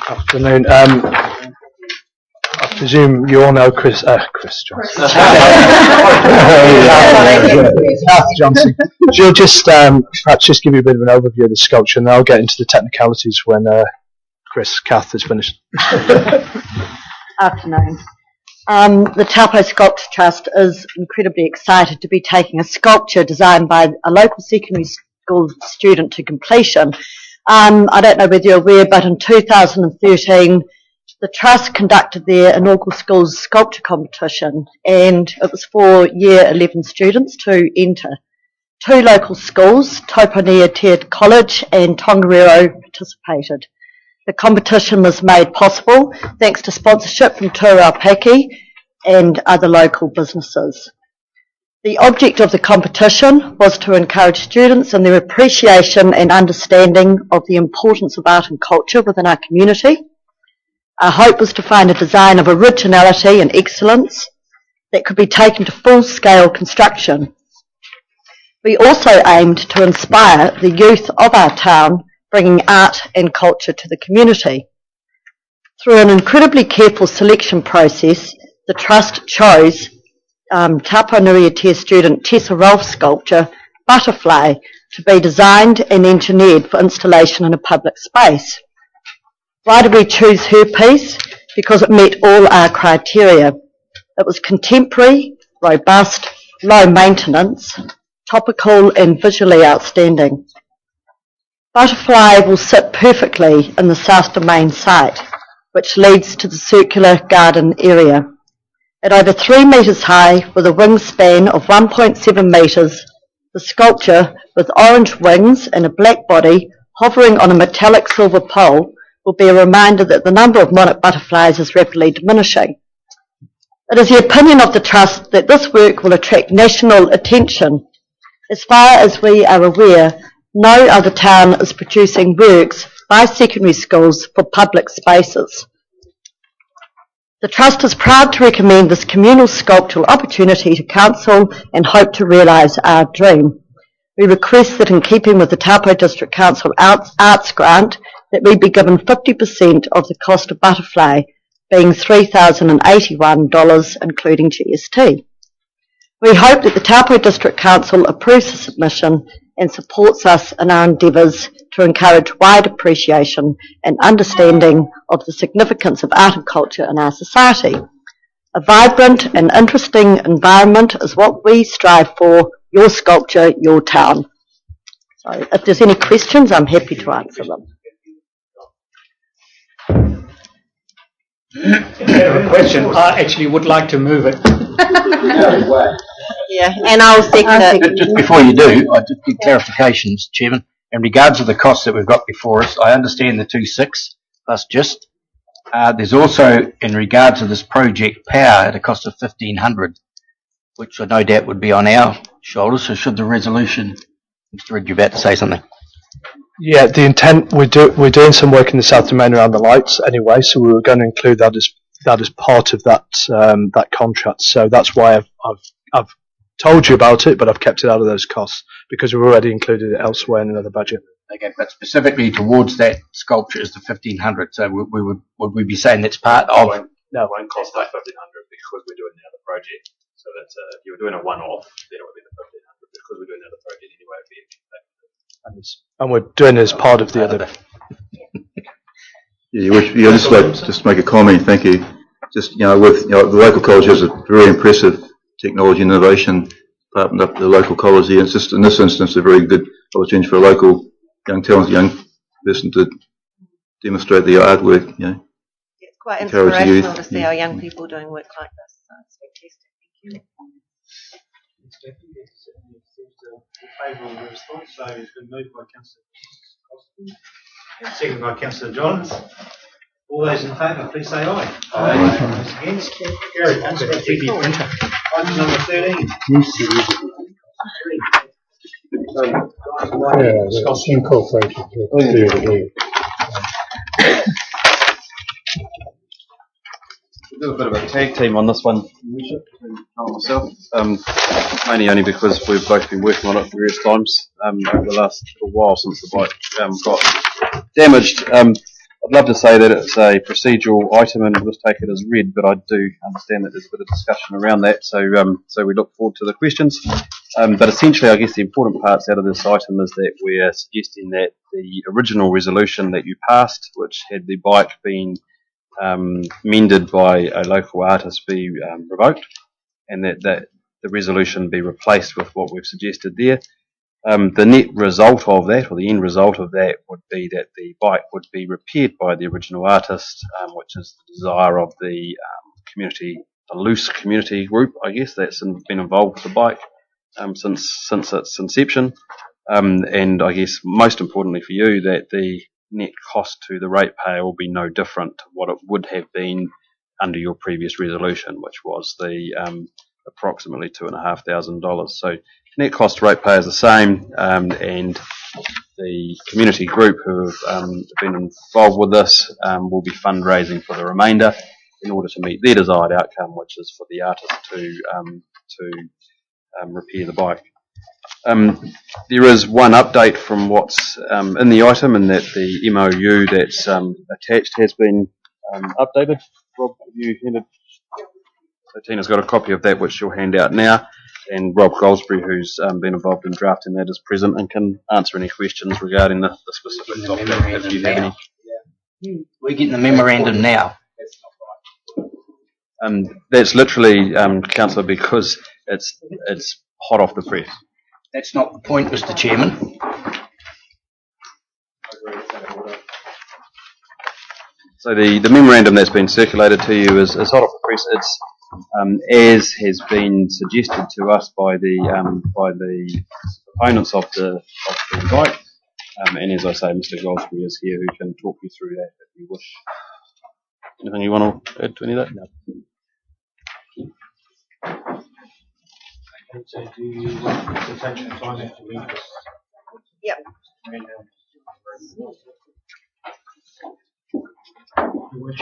Afternoon. I presume you all know Chris Johnson. Johnson. She'll just perhaps just give you a bit of an overview of the sculpture, and I'll get into the technicalities when Kath is finished. Afternoon. The Taupo Sculpture Trust is incredibly excited to be taking a sculpture designed by a local secondary school student to completion. I don't know whether you're aware, but in 2013, the Trust conducted their inaugural schools sculpture competition, and it was for Year 11 students to enter. 2 local schools, Taupo-District College and Tongariro, participated. The competition was made possible thanks to sponsorship from Turangi and other local businesses. The object of the competition was to encourage students in their appreciation and understanding of the importance of art and culture within our community. Our hope was to find a design of originality and excellence that could be taken to full-scale construction. We also aimed to inspire the youth of our town, bringing art and culture to the community. Through an incredibly careful selection process, the Trust chose Taupo student Tessa Rolfe's sculpture, Butterfly, to be designed and engineered for installation in a public space. Why did we choose her piece? Because it met all our criteria. It was contemporary, robust, low maintenance, topical and visually outstanding. Butterfly will sit perfectly in the South Domain site, which leads to the circular garden area. At over 3 metres high, with a wingspan of 1.7 metres, the sculpture, with orange wings and a black body hovering on a metallic silver pole, will be a reminder that the number of monarch butterflies is rapidly diminishing. It is the opinion of the Trust that this work will attract national attention. As far as we are aware, no other town is producing works by secondary schools for public spaces. The Trust is proud to recommend this communal sculptural opportunity to Council and hope to realise our dream. We request that in keeping with the Taupo District Council Arts Grant, that we be given 50% of the cost of Butterfly, being $3,081, including GST. We hope that the Taupo District Council approves the submission and supports us in our endeavours to encourage wide appreciation and understanding of the significance of art and culture in our society. A vibrant and interesting environment is what we strive for. Your sculpture, your town. So if there's any questions, I'm happy to answer them. Instead of a question, I actually would like to move it. Yeah, and I'll second it. Just before you do, I just need clarifications, Chairman. In regards to the costs that we've got before us, I understand the 2.6 plus just. There's also, in regards to this project, power at a cost of 1,500, which I no doubt would be on our shoulders. So should the resolution, Mr. Ridge, you're about to say something? Yeah, the intent, we're doing some work in the South Domain around the lights anyway, so we were going to include that as part of that that contract. So that's why I've told you about it, but I've kept it out of those costs because we've already included it elsewhere in another budget. Okay, but specifically towards that sculpture is the 1,500. So would we be saying that's part of? No, it won't cost that 1,500 because we're doing the other project. So that's if you were doing a one-off, then it would be the 1,500. Because we're doing another project anyway, it'd be and we're doing it as part of the other. Yeah, just make a comment. Thank you. Just with the local college has a very impressive technology and innovation department up at the local college here. It's just in this instance a very good opportunity for a local young talented young person to demonstrate their artwork. It's quite inspirational to see our young people doing work like this. So it's fantastic. Thank you. Favourable response, so it's been moved by Councillor Austin, seconded by Councillor Johns. All those in favour, please say aye. Aye. Those against? Carried. Item number 13. It's incorporated. We'll do a bit of a tag team on this one. myself, mainly only because we've both been working on it various times over the last little while since the bike got damaged. I'd love to say that it's a procedural item and we'll just take it as read, but I do understand that there's a bit of discussion around that, so we look forward to the questions. But essentially, I guess the important parts out of this item is that we're suggesting that the original resolution that you passed, which had the bike being mended by a local artist, be revoked, and that the resolution be replaced with what we've suggested there. The net result of that, or the end result of that, would be that the bike would be repaired by the original artist, which is the desire of the community, the loose community group, I guess, that's been involved with the bike since its inception. And I guess most importantly for you, that the net cost to the ratepayer will be no different to what it would have been under your previous resolution, which was the approximately $2,500. So net cost to ratepayer is the same, and the community group who have been involved with this will be fundraising for the remainder in order to meet their desired outcome, which is for the artist to repair the bike. There is one update from what's in the item, and that the MOU that's attached has been updated. Rob, you handed. So Tina's got a copy of that, which she'll hand out now, and Rob Goldsbury, who's been involved in drafting that, is present and can answer any questions regarding the specific document if you have any. We're getting the memorandum now. That's literally, Councillor, because it's hot off the press. That's not the point, Mr. Chairman. So the memorandum that's been circulated to you is hot off the press. It's as has been suggested to us by the proponents of the bike, and as I say, Mr. Goldsbury is here who can talk you through that if you wish. Anything you want to add to any of that? No. So do you want to take some time to read this? Yep. You wish.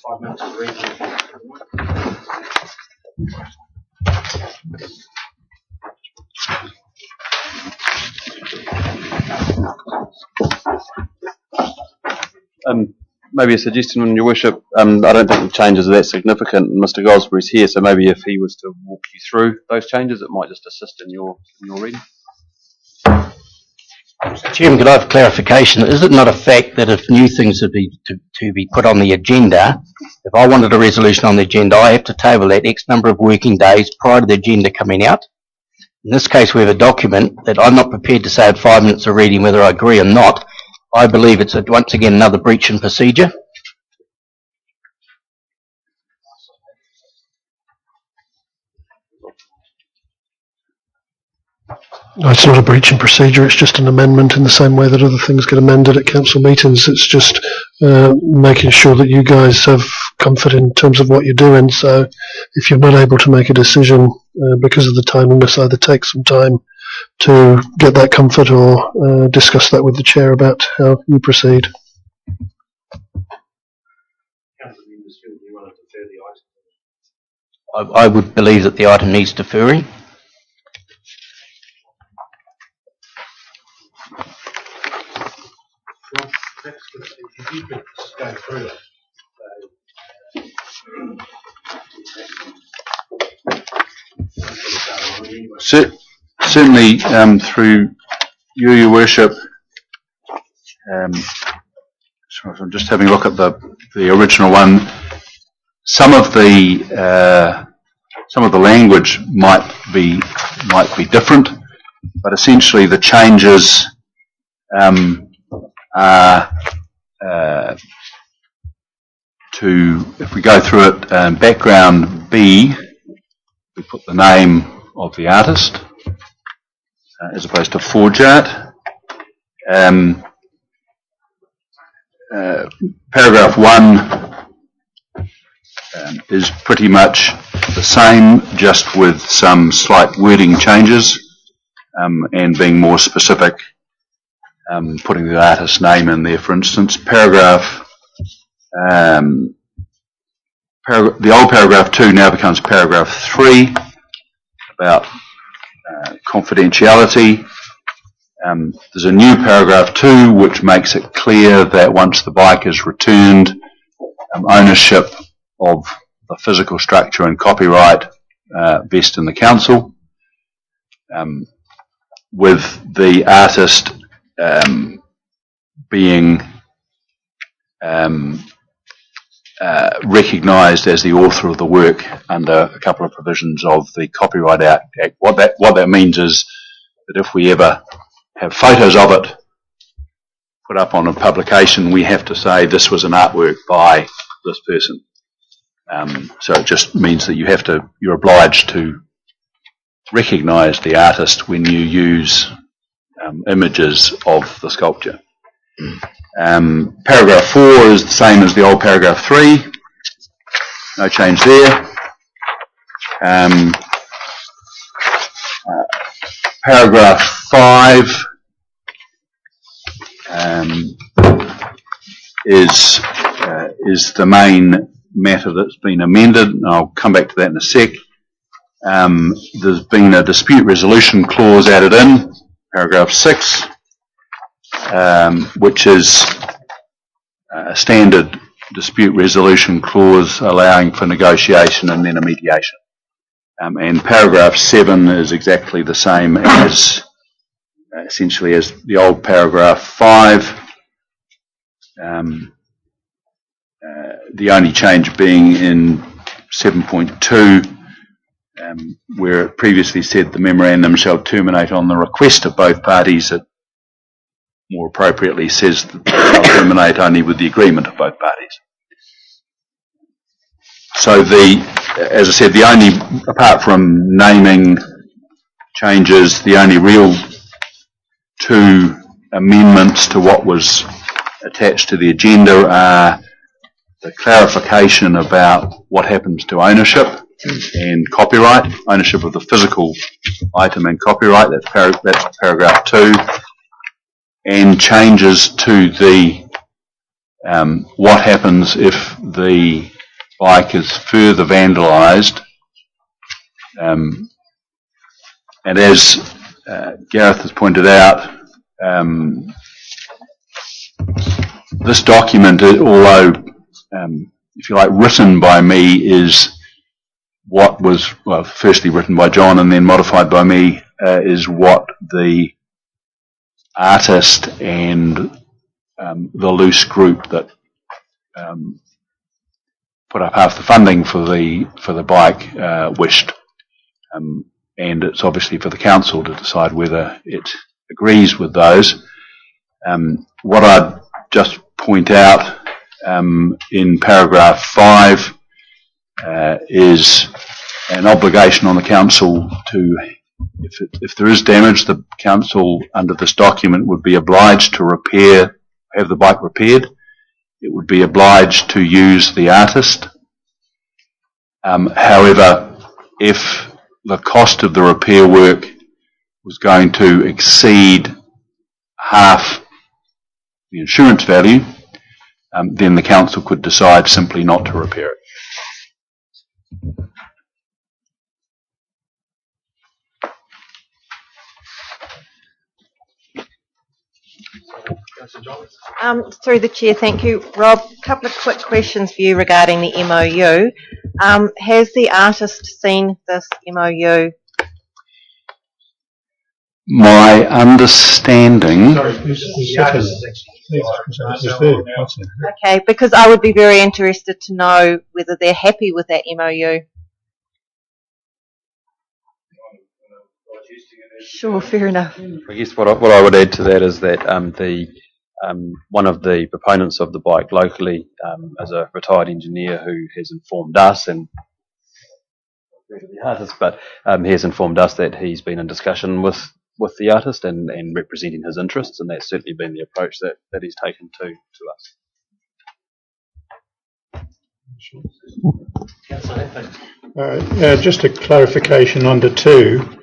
5 minutes to read Maybe a suggestion, Your Worship. I don't think the changes are that significant. Mr. Goldsbury's here, so maybe if he was to walk you through those changes, it might just assist in your reading. Chairman, could I have clarification? Is it not a fact that if new things are to be put on the agenda, if I wanted a resolution on the agenda, I have to table that X number of working days prior to the agenda coming out? In this case, we have a document that I'm not prepared to say at 5 minutes of reading whether I agree or not. I believe it's once again another breach in procedure. No, it's not a breach in procedure, it's just an amendment in the same way that other things get amended at council meetings. It's just making sure that you guys have comfort in terms of what you're doing. So if you're not able to make a decision because of the timeliness, either take some time to get that comfort or discuss that with the chair about how you proceed. I would believe that the item needs deferring. If you could just go through it. Certainly, through you, Your Worship. So I'm just having a look at the original one. Some of the language might be different, but essentially the changes are to, if we go through it, background B, we put the name of the artist as opposed to forge art. Paragraph 1 is pretty much the same, just with some slight wording changes and being more specific, putting the artist's name in there, for instance. Paragraph the old paragraph 2 now becomes paragraph 3 about confidentiality. There's a new paragraph 2 which makes it clear that once the bike is returned, ownership of the physical structure and copyright vest in the council, with the artist being recognised as the author of the work under a couple of provisions of the Copyright Act. What that means is that if we ever have photos of it put up on a publication, we have to say this was an artwork by this person. So it just means that you're obliged to recognise the artist when you use images of the sculpture. Paragraph 4 is the same as the old paragraph 3. No change there. Paragraph 5 is the main matter that's been amended, and I'll come back to that in a sec. There's been a dispute resolution clause added in, paragraph 6, which is a standard dispute resolution clause allowing for negotiation and then a mediation. And paragraph 7 is exactly the same as, essentially, as the old paragraph 5. The only change being in 7.2, where it previously said the memorandum shall terminate on the request of both parties. It more appropriately says that it shall terminate only with the agreement of both parties. So as I said, the only, apart from naming changes, the only real 2 amendments to what was attached to the agenda are the clarification about what happens to ownership and copyright, ownership of the physical item and copyright, that's paragraph 2, and changes to the what happens if the bike is further vandalised. And as Gareth has pointed out, this document, although if you like, written by me, is what was, well, firstly written by John and then modified by me, is what the artist and the loose group that put up half the funding for the bike wished. And it's obviously for the council to decide whether it agrees with those. What I'd just point out in paragraph 5 is an obligation on the council to, if there is damage, the council under this document would be obliged to have the bike repaired. It would be obliged to use the artist. However, if the cost of the repair work was going to exceed half the insurance value, then the council could decide simply not to repair it. Through the chair, thank you. Rob, a couple of quick questions for you regarding the MOU. Has the artist seen this MOU? My understanding... Okay, because I would be very interested to know whether they're happy with that MOU. Sure, fair enough. I guess what I would add to that is that one of the proponents of the bike locally is a retired engineer who has informed us, and the artist, but he has informed us that he's been in discussion with the artist and representing his interests, and that's certainly been the approach that he's taken to us. Just a clarification under 2,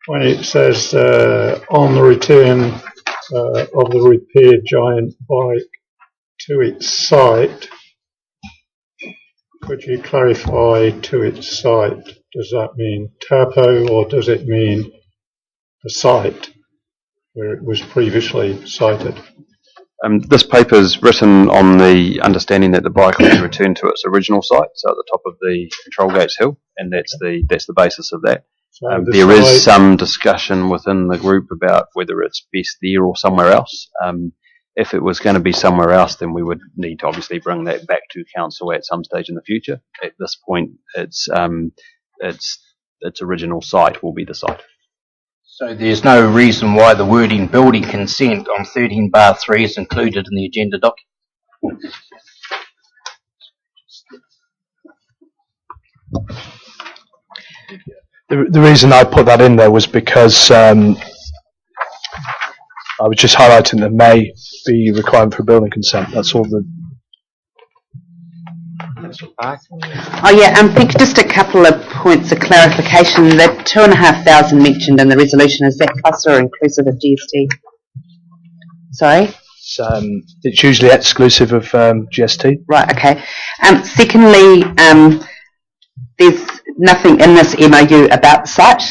when it says on the return of the repaired giant bike to its site, Could you clarify to its site? Does that mean Taupo or does it mean the site where it was previously sited? This paper is written on the understanding that the bike will be returned to its original site, so at the top of the Control Gates Hill, and that's the basis of that. So There is some discussion within the group about whether it's best there or somewhere else. If it was going to be somewhere else, then we would need to obviously bring that back to council at some stage in the future. At this point, its original site will be the site. So there's no reason why the wording building consent on 13(3) is included in the agenda document. The reason I put that in there was because I was just highlighting that may be requirement for building consent. That's all. Oh yeah, thank you. Just a couple of points of clarification. The 2,500 mentioned in the resolution, is that plus or inclusive of GST? Sorry? It's usually exclusive of GST. Right, okay. Secondly, there's nothing in this MOU about the site.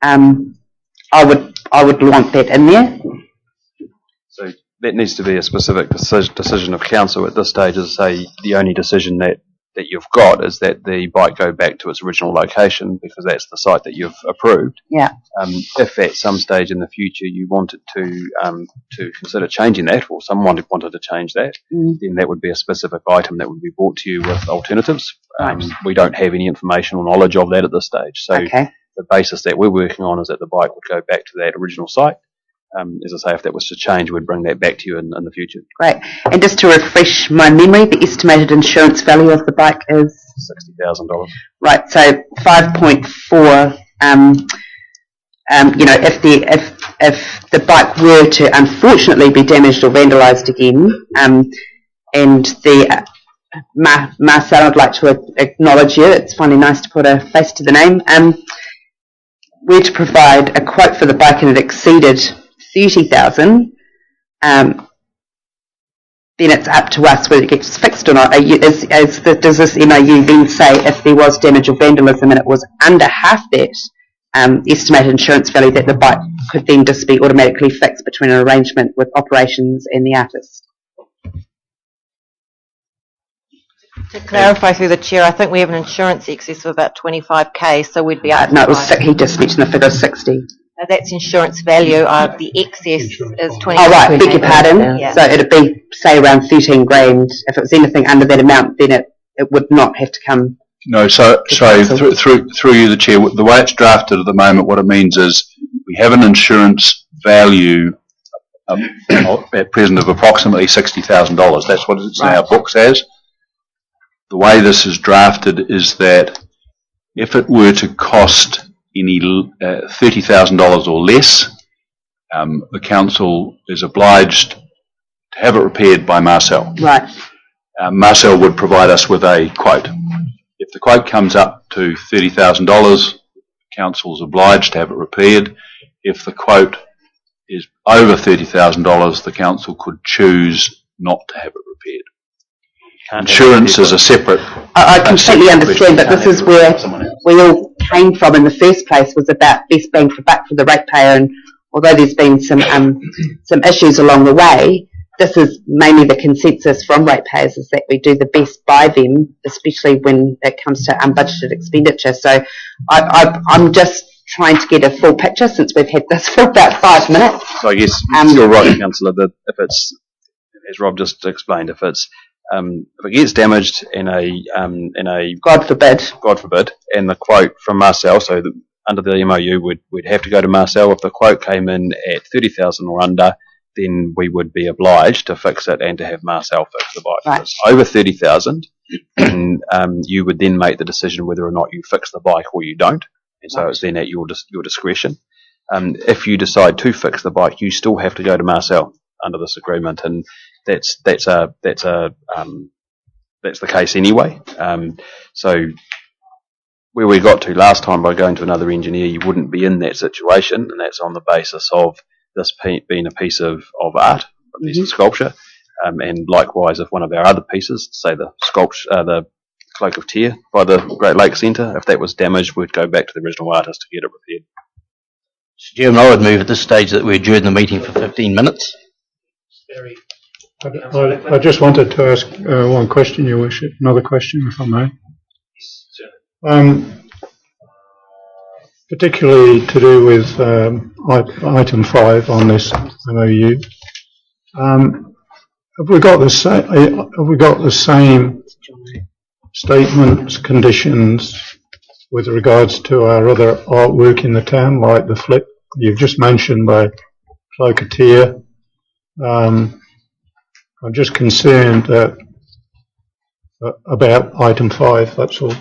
I would want that in there. So that needs to be a specific decision of council at this stage. As I say, the only decision that you've got is that the bike go back to its original location because that's the site that you've approved. Yeah. If at some stage in the future you wanted to consider changing that, or someone wanted to change that, then that would be a specific item that would be brought to you with alternatives. Right. We don't have any information or knowledge of that at this stage. So the basis that we're working on is that the bike would go back to that original site. As I say, if that was to change, we'd bring that back to you in the future. Great. And just to refresh my memory, the estimated insurance value of the bike is $60,000. Right. So 5.4. You know, if the bike were to unfortunately be damaged or vandalised again, and the Marcel, I'd like to acknowledge you. It's finally nice to put a face to the name. We're to provide a quote for the bike and it exceeded 30,000, then it's up to us whether it gets fixed or not. Does this MOU then say if there was damage or vandalism and it was under half that estimated insurance value, that the bike could then just be automatically fixed between an arrangement with operations and the artist? To clarify through the chair, I think we have an insurance excess of about 25k, so we'd be up. No, it was, he just mentioned the figure of 60. That's insurance value. The excess is 20. Oh right, beg your pardon. Yeah. So it'd be say around 13 grand. If it was anything under that amount, then it would not have to come. No, so through you, the chair. The way it's drafted at the moment, what it means is we have an insurance value at present of approximately $60,000. That's what it's in our books as. The way this is drafted is that if it were to cost any $30,000 or less, the council is obliged to have it repaired by Marcel. Right. Marcel would provide us with a quote. If the quote comes up to $30,000, the council is obliged to have it repaired. If the quote is over $30,000, the council could choose not to have it repaired. Insurance is a separate. I completely understand, but this is where we all came from in the first place, was about best bang for buck for the ratepayer. And although there's been some issues along the way, this is mainly the consensus from ratepayers, is that we do the best by them, especially when it comes to unbudgeted expenditure. So I'm just trying to get a full picture, since we've had this for about 5 minutes. So I guess you're right, Councillor, that if it's, as Rob just explained, if it gets damaged in a God forbid, and the quote from Marcel, so under the MOU we'd have to go to Marcel. If the quote came in at 30,000 or under, then we would be obliged to fix it and to have Marcel fix the bike. Right. If it's over 30,000, and you would then make the decision whether or not you fix the bike or you don't, and so it's then at your discretion. If you decide to fix the bike, you still have to go to Marcel under this agreement, and that's the case anyway. So where we got to last time by going to another engineer, you wouldn't be in that situation, and that's on the basis of this being a piece of art, a piece of sculpture, and likewise if one of our other pieces, say the cloak of tear by the Great Lakes Centre. If that was damaged, we'd go back to the original artist to get it repaired. Mr. Chairman, I would move at this stage that we adjourn the meeting for 15 minutes. I just wanted to ask one question, Your Worship. Another question, if I may. Particularly to do with item 5 on this MOU. Have we got the same statements, conditions with regards to our other artwork in the town, like the flip you've just mentioned by Cloak of Tear? I'm just concerned about item 5. That's all.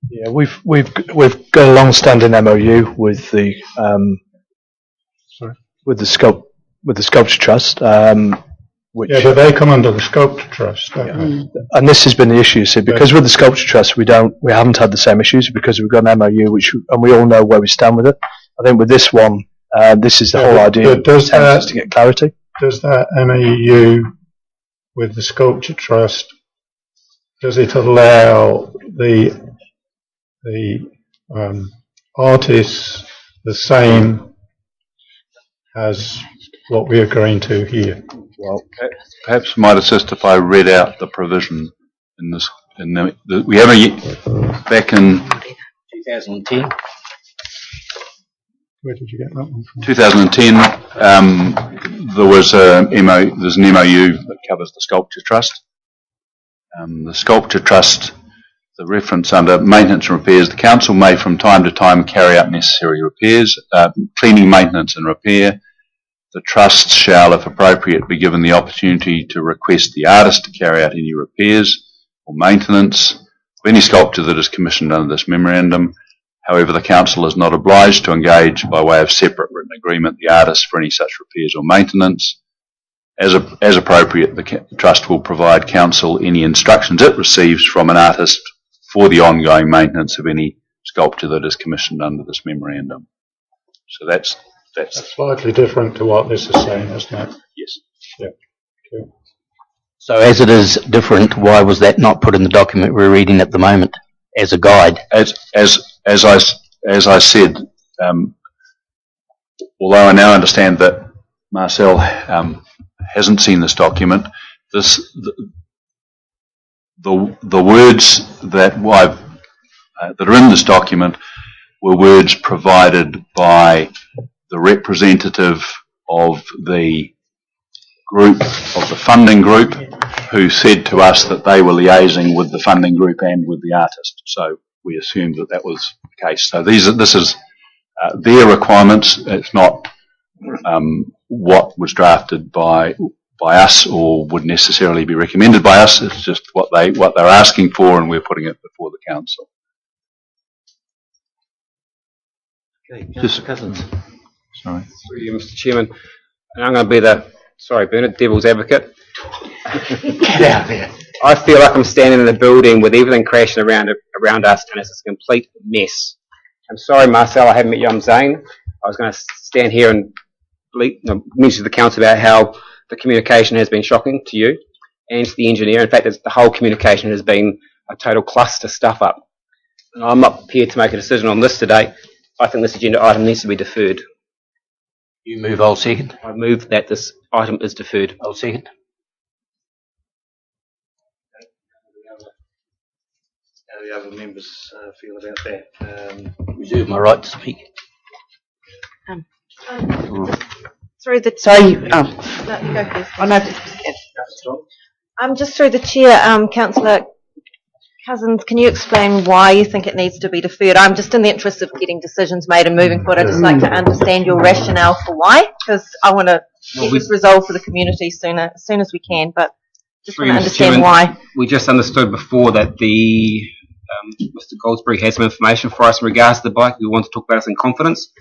Yeah, we've got a long-standing MOU with the Sculpture Trust. Which, yeah, but they come under the Sculpture Trust, don't they? And this has been the issue. See, because with the Sculpture Trust, we haven't had the same issues because we've got an MOU, and we all know where we stand with it. I think with this one, this is the whole idea. Does that to get clarity? Does that MOU with the Sculpture Trust, does it allow the artists the same as what we're agreeing to here? Well, perhaps might assist if I read out the provision in this. We have back in 2010. Where did you get that one from? 2010, there's an MOU that covers the Sculpture Trust. The Sculpture Trust, the reference under maintenance and repairs, the council may from time to time carry out necessary repairs, cleaning, maintenance and repair. The trust shall, if appropriate, be given the opportunity to request the artist to carry out any repairs or maintenance of any sculpture that is commissioned under this memorandum. However, the council is not obliged to engage by way of separate written agreement the artist for any such repairs or maintenance. As appropriate, the trust will provide council any instructions it receives from an artist for the ongoing maintenance of any sculpture that is commissioned under this memorandum. So that's slightly different to what this is saying, isn't it? Yes. Yeah. Okay. So as it is different, why was that not put in the document we're reading at the moment as a guide? As I said, although I now understand that Marcel hasn't seen this document, the words that are in this document were words provided by the representative of the group, of the funding group, who said to us that they were liaising with the funding group and with the artist. So we assumed that that was the case. So this is their requirements. It's not what was drafted by us or would necessarily be recommended by us. It's just what they're asking for, and we're putting it before the council. Okay, Councillor Cousins. Sorry. Through you, Mr. Chairman. And I'm going to be Bernard, devil's advocate. I feel like I'm standing in a building with everything crashing around us, and it's a complete mess. I'm sorry, Marcel, I haven't met you. I'm Zane. I was going to stand here and mention to the council about how the communication has been shocking to you and to the engineer. In fact, the whole communication has been a total cluster stuff up. And I'm not prepared to make a decision on this today. I think this agenda item needs to be deferred. You move, I'll second. I move that this item is deferred. I'll second. How do the other members feel about that? Reserve my right to speak. Through the Sorry. No, you go first. Oh, no. Just through the chair, Councillor Cousins, can you explain why you think it needs to be deferred? I'm just in the interest of getting decisions made and moving forward. I'd just like to understand your rationale for why, because I want to get this resolved for the community as soon as we can, but just want to understand why. We just understood before that Mr. Goldsberry has some information for us in regards to the bike. We want to talk about us in confidence.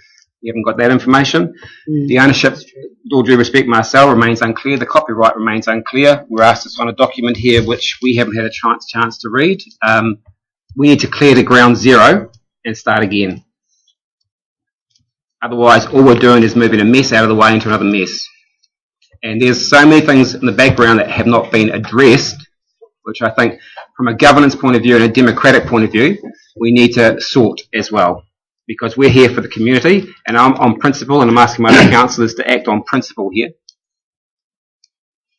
We haven't got that information. The ownership, with all due respect, Marcel, remains unclear. The copyright remains unclear. We're asked to sign a document here which we haven't had a chance to read. We need to clear to ground zero and start again. Otherwise, all we're doing is moving a mess out of the way into another mess. And there's so many things in the background that have not been addressed which I think from a governance point of view and a democratic point of view, we need to sort as well. Because we're here for the community, and I'm on principle, and I'm asking my other councillors to act on principle here.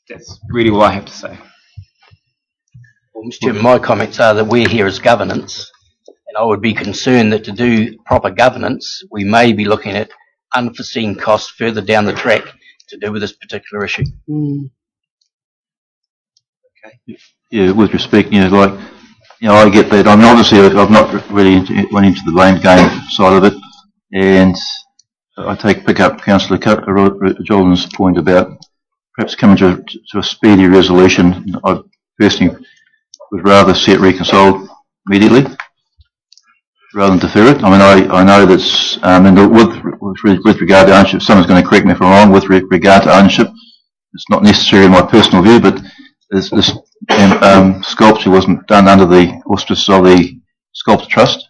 That's really all I have to say. Well, Mr. Chairman, my comments are that we're here as governance, and I would be concerned that to do proper governance, we may be looking at unforeseen costs further down the track to do with this particular issue. Okay. Yeah, with respect, I get that. I mean, obviously, I've not really went into the blame game side of it, and I pick up Councillor Jordan's point about perhaps coming to a speedy resolution. I personally would rather see it reconciled immediately rather than defer it. I mean, I know that's with regard to ownership. Someone's going to correct me if I'm wrong. With regard to ownership, it's not necessarily my personal view, but this sculpture wasn't done under the auspices of the Sculptor Trust.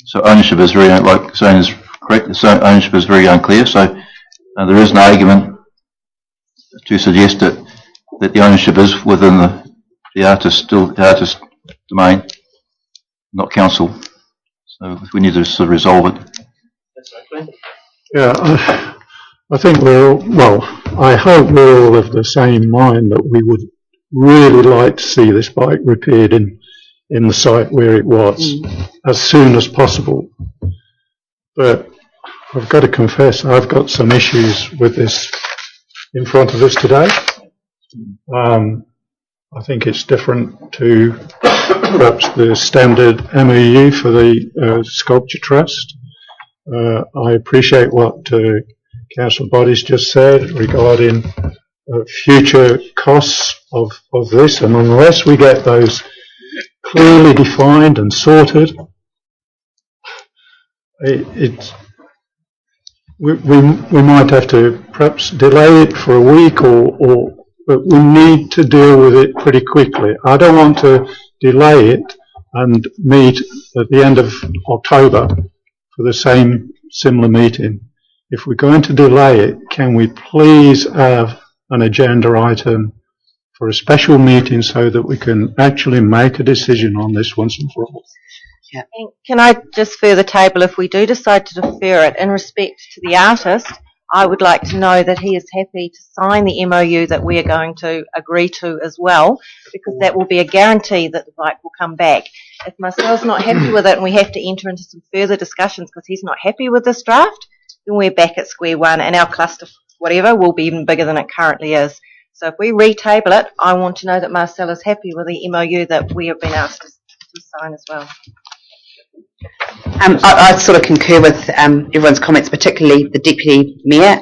So ownership is very, like Zane is correct, ownership is very unclear. So there is an argument to suggest that the ownership is within the artist domain, not council. So we need to sort of resolve it. Yeah, I think I hope we're all of the same mind that we would really like to see this bike repaired in the site where it was as soon as possible. But I've got to confess, I've got some issues with this in front of us today. I think it's different to perhaps the standard MOU for the Sculpture Trust. I appreciate what Councillor Boddy's just said regarding future costs of this, and unless we get those clearly defined and sorted, we might have to perhaps delay it for a week, but we need to deal with it pretty quickly. I don't want to delay it and meet at the end of October for the similar meeting. If we're going to delay it, can we please have an agenda item for a special meeting so that we can actually make a decision on this once and for all? Yeah. Can I just further table, if we do decide to defer it, in respect to the artist, I would like to know that he is happy to sign the MOU that we are going to agree to as well, because that will be a guarantee that the bike will come back. If Marcel's not happy with it and we have to enter into some further discussions because he's not happy with this draft, then we're back at square one and our cluster, whatever, will be even bigger than it currently is. So if we retable it, I want to know that Marcel is happy with the MOU that we have been asked to sign as well. I sort of concur with everyone's comments, particularly the Deputy Mayor.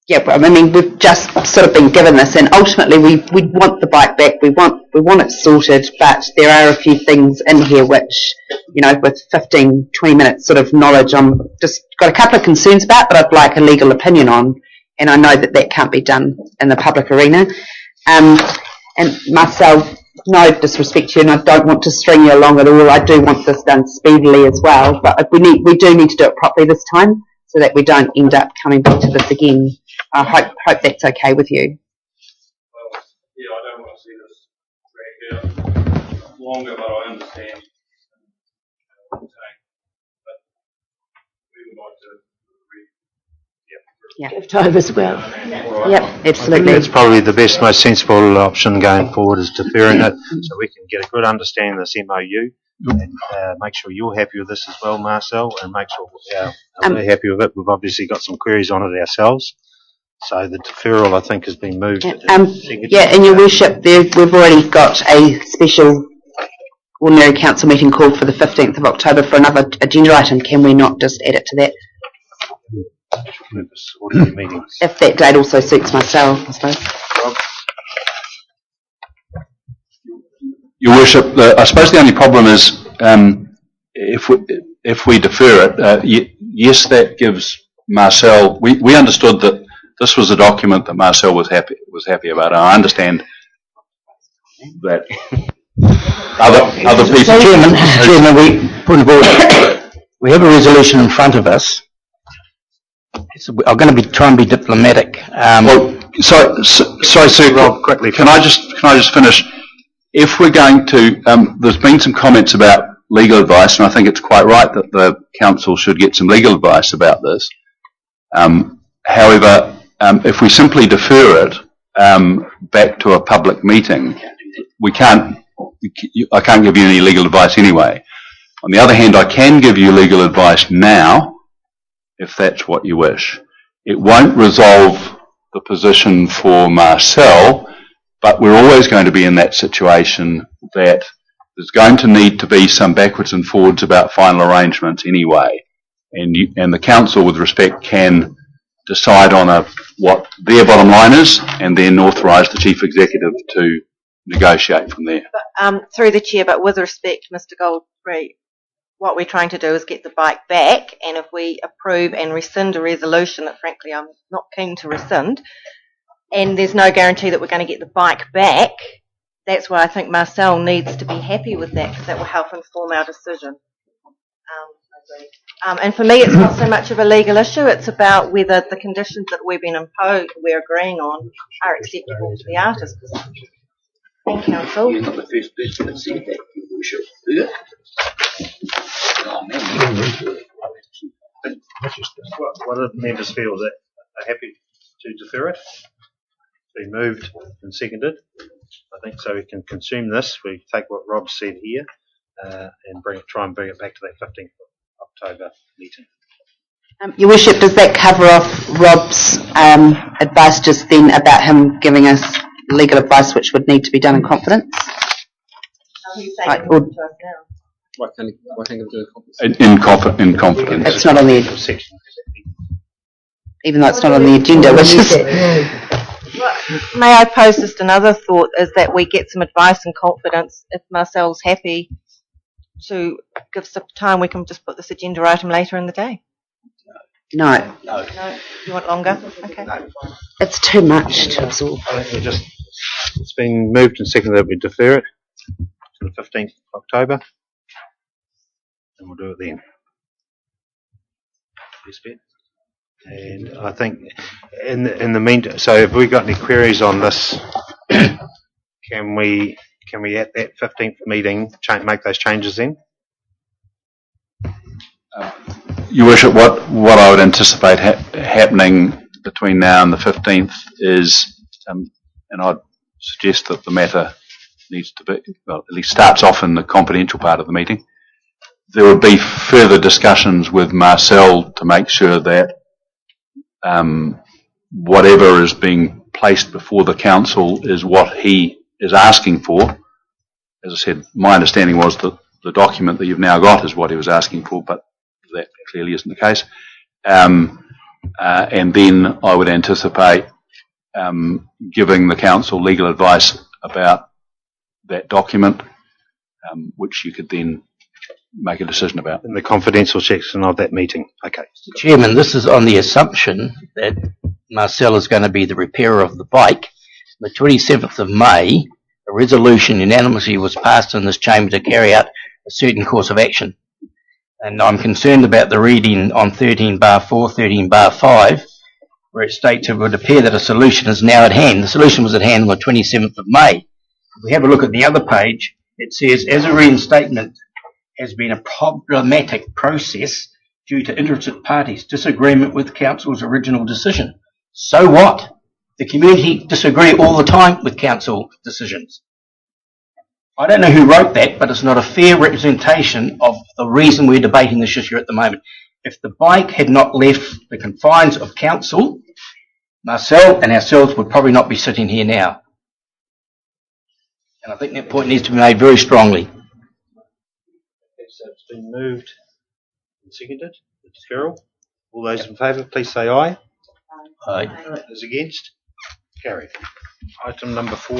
Yeah, I mean, we've just sort of been given this, and ultimately we want the bike back. We want it sorted, but there are a few things in here which, with 15, 20 minutes sort of knowledge, I'm just got a couple of concerns about, but I'd like a legal opinion on, and I know that can't be done in the public arena. And Marcel, no disrespect to you, and I don't want to string you along at all. I do want this done speedily as well, but we do need to do it properly this time so that we don't end up coming back to this again. I hope that's okay with you. Well, yeah, I don't want to see this drag out longer, but I understand what you're saying. But we would like to give time as well. Yep, absolutely. I think that's probably the best, most sensible option going forward, is deferring it so we can get a good understanding of this MOU and make sure you're happy with this as well, Marcel, and make sure we're happy with it. We've obviously got some queries on it ourselves. So the deferral, I think, has been moved. In your worship, we've already got a special ordinary council meeting called for the 15th of October for another agenda item. Can we not just add it to that? If that date also suits myself, I suppose. Your worship, I suppose the only problem is if we defer it, yes, that gives Marcel. We understood that this was a document that Marcel was happy about. I understand that other people. Chairman, we have a resolution in front of us. I'm going to try and be diplomatic. Sorry, Sue. Rob, quickly. Can I just finish? if we're going to, there's been some comments about legal advice, and I think it's quite right that the council should get some legal advice about this. However, if we simply defer it back to a public meeting, I can't give you any legal advice anyway. On the other hand, I can give you legal advice now, if that's what you wish. It won't resolve the position for Marcel, but we're always going to be in that situation that there's going to need to be some backwards and forwards about final arrangements anyway. And the council, with respect, can decide on what their bottom line is and then authorise the chief executive to negotiate from there. But, through the chair, but with respect, Mr. Goldbury, what we're trying to do is get the bike back, and if we approve and rescind a resolution that frankly I'm not keen to rescind, and there's no guarantee that we're going to get the bike back, that's why I think Marcel needs to be happy with that, because that will help inform our decision. And for me, it's not so much of a legal issue, it's about whether the conditions that we're agreeing on are acceptable to the artist. Thank you, Council. You're not the first person that said that, Your Worship. What do members feel? That are happy to defer it? It's been moved and seconded. I think so. We can consume this. We take what Rob said here and try and bring it back to that 15th of October meeting. Your Worship, does that cover off Rob's advice just then about him giving us legal advice which would need to be done in confidence? Why can't he do it In confidence. It's not on the even though it's not on the agenda, which is. May I pose just another thought, is that we get some advice in confidence. If Marcel's happy to give some time, we can just put this agenda item later in the day. No. No. You want longer? Okay. It's too much to absorb. I think it's been moved and seconded that we defer it to the 15th of October. And we'll do it then. And I think in the meantime, so have we got any queries on this? Can we at that 15th meeting make those changes then? Your Worship, what I would anticipate happening between now and the 15th is, and I'd suggest that the matter needs to be, well, at least starts off in the confidential part of the meeting. There would be further discussions with Marcel to make sure that whatever is being placed before the council is what he is asking for. As I said, my understanding was that the document that you've now got is what he was asking for, but that clearly isn't the case. And then I would anticipate giving the council legal advice about that document, which you could then make a decision about. In the confidential section of that meeting. Okay. Chairman, this is on the assumption that Marcel is going to be the repairer of the bike. The 27th of May, a resolution unanimously was passed in this chamber to carry out a certain course of action. And I'm concerned about the reading on 13/4, 13/5, where it states it would appear that a solution is now at hand. The solution was at hand on the 27th of May. If we have a look at the other page, it says, as a reinstatement has been a problematic process due to interested parties' disagreement with council's original decision. So what? The community disagree all the time with council decisions. I don't know who wrote that, but it's not a fair representation of the reason we're debating this issue at the moment. If the bike had not left the confines of council, Marcel and ourselves would probably not be sitting here now. And I think that point needs to be made very strongly. So it's been moved and seconded. The deferral. All those in favour, please say aye. Aye. Those against? Carried. Item number 4.